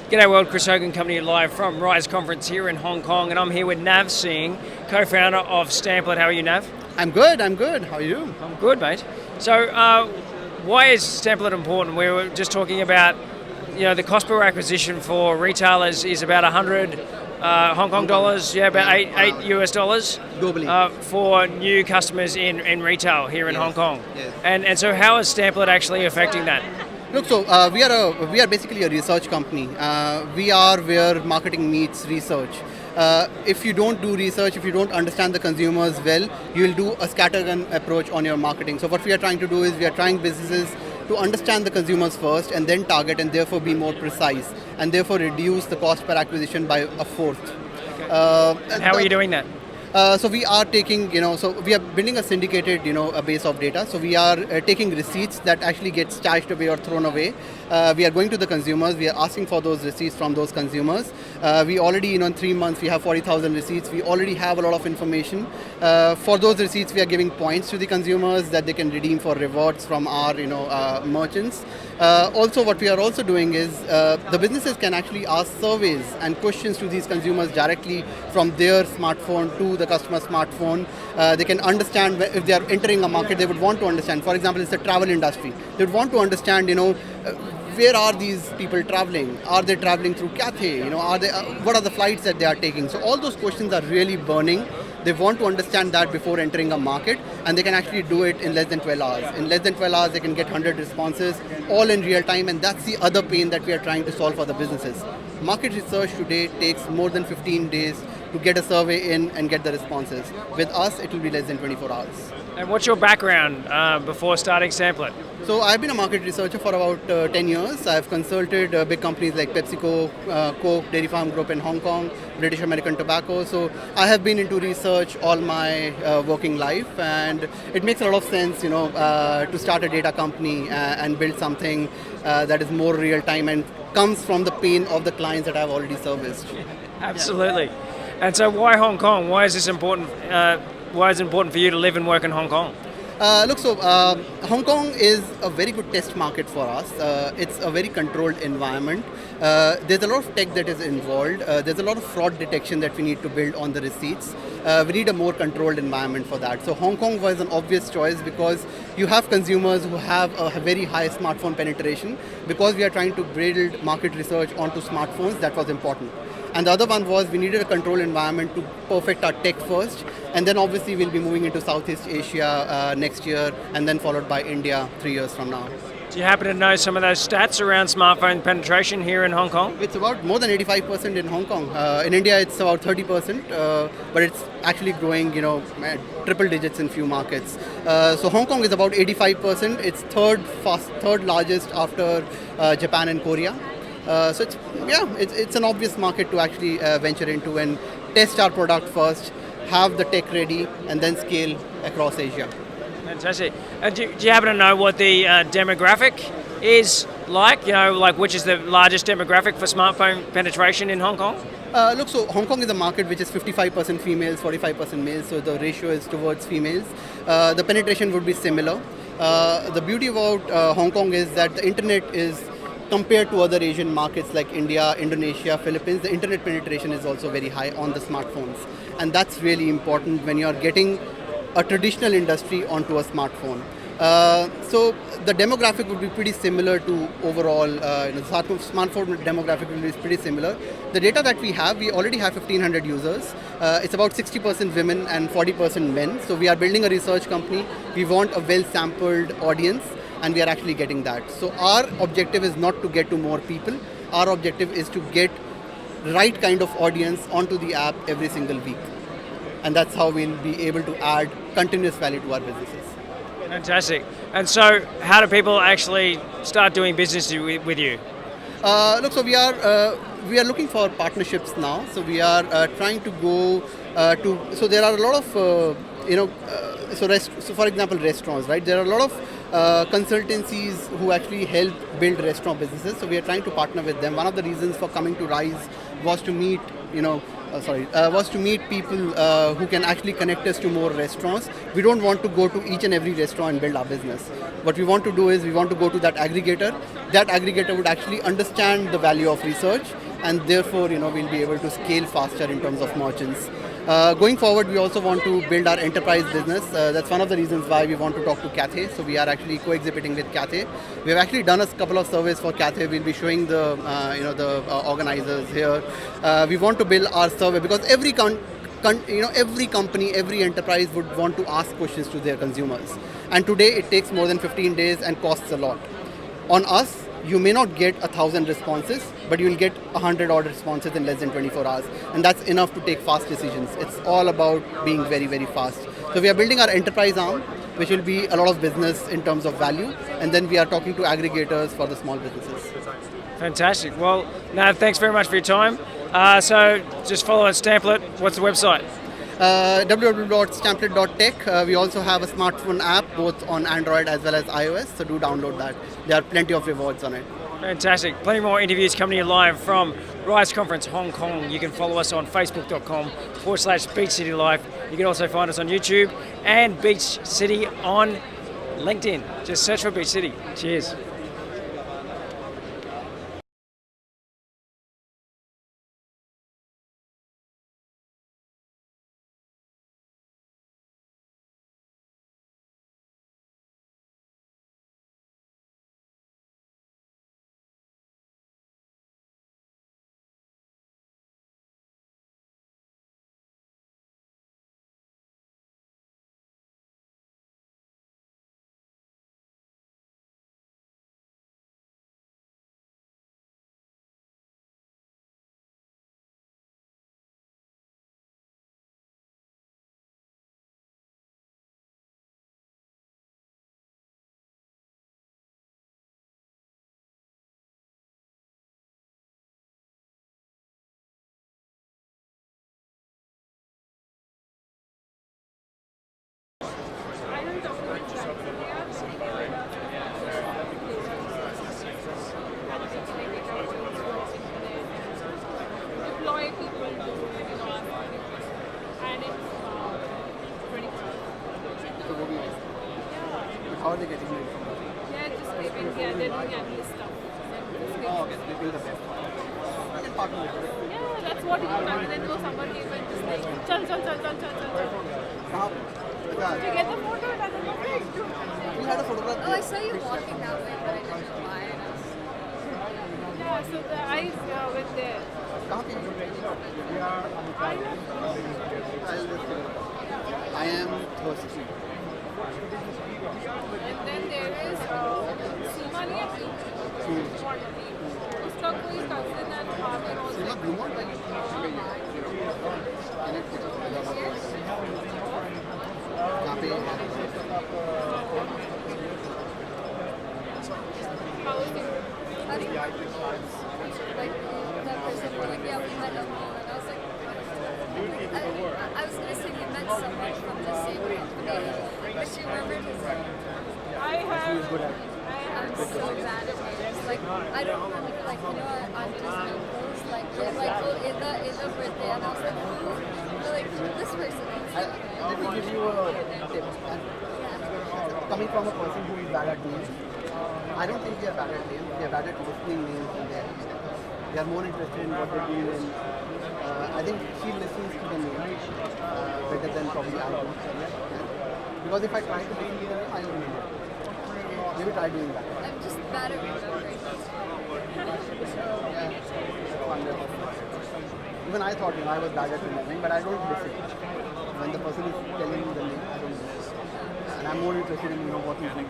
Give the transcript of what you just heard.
G'day world, Chris Hogan coming to you live from Rise Conference here in Hong Kong, and I'm here with Nav Singh, co-founder of Stamplet. How are you, Nav? I'm good. How are you? I'm good, mate. So, why is Stamplet important? We were just talking about, the cost per acquisition for retailers is about 100 Hong Kong dollars, about eight US dollars Globally. for new customers in retail here in Hong Kong. Yes. And so, how is Stamplet actually affecting that? Look, so we are basically a research company. We are where marketing meets research. If you don't do research, if you don't understand the consumers well, you'll do a scattergun approach on your marketing. So what we are trying to do is we are trying businesses to understand the consumers first and then target and therefore be more precise and therefore reduce the cost per acquisition by a fourth. And how are you doing that? So we are taking, so we are building a syndicated, a base of data. So we are taking receipts that actually get stashed away or thrown away. We are going to the consumers. We are asking for those receipts from those consumers. We already, in 3 months, we have 40,000 receipts. We already have a lot of information. For those receipts, we are giving points to the consumers that they can redeem for rewards from our, merchants. Also, what we are also doing is the businesses can actually ask surveys and questions to these consumers directly from their smartphone to the customer smartphone. They can understand if they are entering a market, they would want to understand. For example, it's the travel industry. They would want to understand, where are these people traveling? Are they traveling through Cathay? What are the flights that they are taking? So all those questions are really burning. They want to understand that before entering a market, and they can actually do it in less than 12 hours. In less than 12 hours, they can get 100 responses, all in real time, and that's the other pain that we are trying to solve for the businesses. Market research today takes more than 15 days to get a survey in and get the responses. With us, it will be less than 24 hours. And what's your background before starting Stamplet? So I've been a market researcher for about 10 years. I've consulted big companies like PepsiCo, Coke, Dairy Farm Group in Hong Kong, British American Tobacco. So I have been into research all my working life, and it makes a lot of sense, to start a data company and build something that is more real time and comes from the pain of the clients that I've already serviced. Absolutely. And so, why Hong Kong? Why is this important? Why is it important for you to live and work in Hong Kong? Hong Kong is a very good test market for us. It's a very controlled environment. There's a lot of tech that is involved. There's a lot of fraud detection that we need to build on the receipts. We need a more controlled environment for that. So Hong Kong was an obvious choice because you have consumers who have a very high smartphone penetration. Because we are trying to build market research onto smartphones, that was important. And the other one was we needed a controlled environment to perfect our tech first. And then obviously we'll be moving into Southeast Asia next year, and then followed by India 3 years from now. Do you happen to know some of those stats around smartphone penetration here in Hong Kong? It's about more than 85% in Hong Kong. In India, it's about 30%, but it's actually growing, triple digits in few markets. So Hong Kong is about 85%. It's third largest after Japan and Korea. So it's an obvious market to actually venture into and test our product first, have the tech ready, and then scale across Asia. Fantastic. Do you happen to know what the demographic is like? Which is the largest demographic for smartphone penetration in Hong Kong? So Hong Kong is a market which is 55% females, 45% males, so the ratio is towards females. The penetration would be similar. The beauty about Hong Kong is that the internet is, compared to other Asian markets like India, Indonesia, Philippines, the internet penetration is also very high on the smartphones. And that's really important when you're getting a traditional industry onto a smartphone. So the demographic would be pretty similar to overall, the smartphone demographic will be pretty similar. The data that we already have 1,500 users. It's about 60% women and 40% men. So we are building a research company. We want a well-sampled audience, and we are actually getting that. So our objective is not to get to more people. Our objective is to get right kind of audience onto the app every single week. And that's how we'll be able to add continuous value to our businesses. Fantastic. And so how do people actually start doing business with you? So we are looking for partnerships now. So we are trying to go so there are a lot of, so for example, restaurants, right? There are a lot of consultancies who actually help build restaurant businesses. So we are trying to partner with them. One of the reasons for coming to Rise was to meet, was to meet people who can actually connect us to more restaurants. We don't want to go to each and every restaurant and build our business. What we want to do is we want to go to that aggregator. That aggregator would actually understand the value of research, and therefore, we'll be able to scale faster in terms of merchants. Going forward, we also want to build our enterprise business. That's one of the reasons why we want to talk to Cathay. So we are actually co-exhibiting with Cathay. We have actually done a couple of surveys for Cathay. We'll be showing the organizers here. We want to build our survey because every company, every enterprise would want to ask questions to their consumers. And today it takes more than 15 days and costs a lot. On us, you may not get 1,000 responses, but you will get 100 odd responses in less than 24 hours. And that's enough to take fast decisions. It's all about being very, very fast. So we are building our enterprise arm, which will be a lot of business in terms of value. And then we are talking to aggregators for the small businesses. Fantastic. Well, Nav, thanks very much for your time. So just follow us, Stamplet. What's the website? www.stamplet.tech. We also have a smartphone app both on Android as well as iOS, so do download that. There are plenty of rewards on it. Fantastic. Plenty more interviews coming to you live from Rise Conference Hong Kong. You can follow us on facebook.com/Beach City Life. You can also find us on YouTube and Beach City on LinkedIn. Just search for Beach City. Cheers. Deploy people to and it's pretty cool. How are they getting it? Yeah, just maybe they're doing analyst stuff. They build the best one. I can partner with it. Yeah, that's what you do. And then go summer came and just like chal. To get the photo and then We had a photograph. Oh, I saw you walking that way, but I didn't know why. And I was, yeah, so the eyes went there. I am thirsty. And then there is Simani and Blue. उसका कोई cousin and father also. Sima Blue Mont? यहाँ पे How is it? I think, like, that person were like, yeah, we met up. And I was like, I was going to say we met someone from the same company, but she remembered his name. I'm I'm so bad at names. Like, I don't remember, like, our aunties and uncles, like, they're like, oh, in the birthday, and I was like, who? They're like, this person. let me give you a tip. Coming from a person who is bad at names, I don't think they are bad at names. They are bad at listening names in their head. They are more interested in what they're doing. I think she listens to the name better than probably I do. Because if I try to listen to the name, I don't know it. Maybe try doing that. I'm just bad at remembering. Even I thought I was bad at remembering, but I don't listen. When the person is telling me the name, I don't listen. And I'm more interested in what he's saying.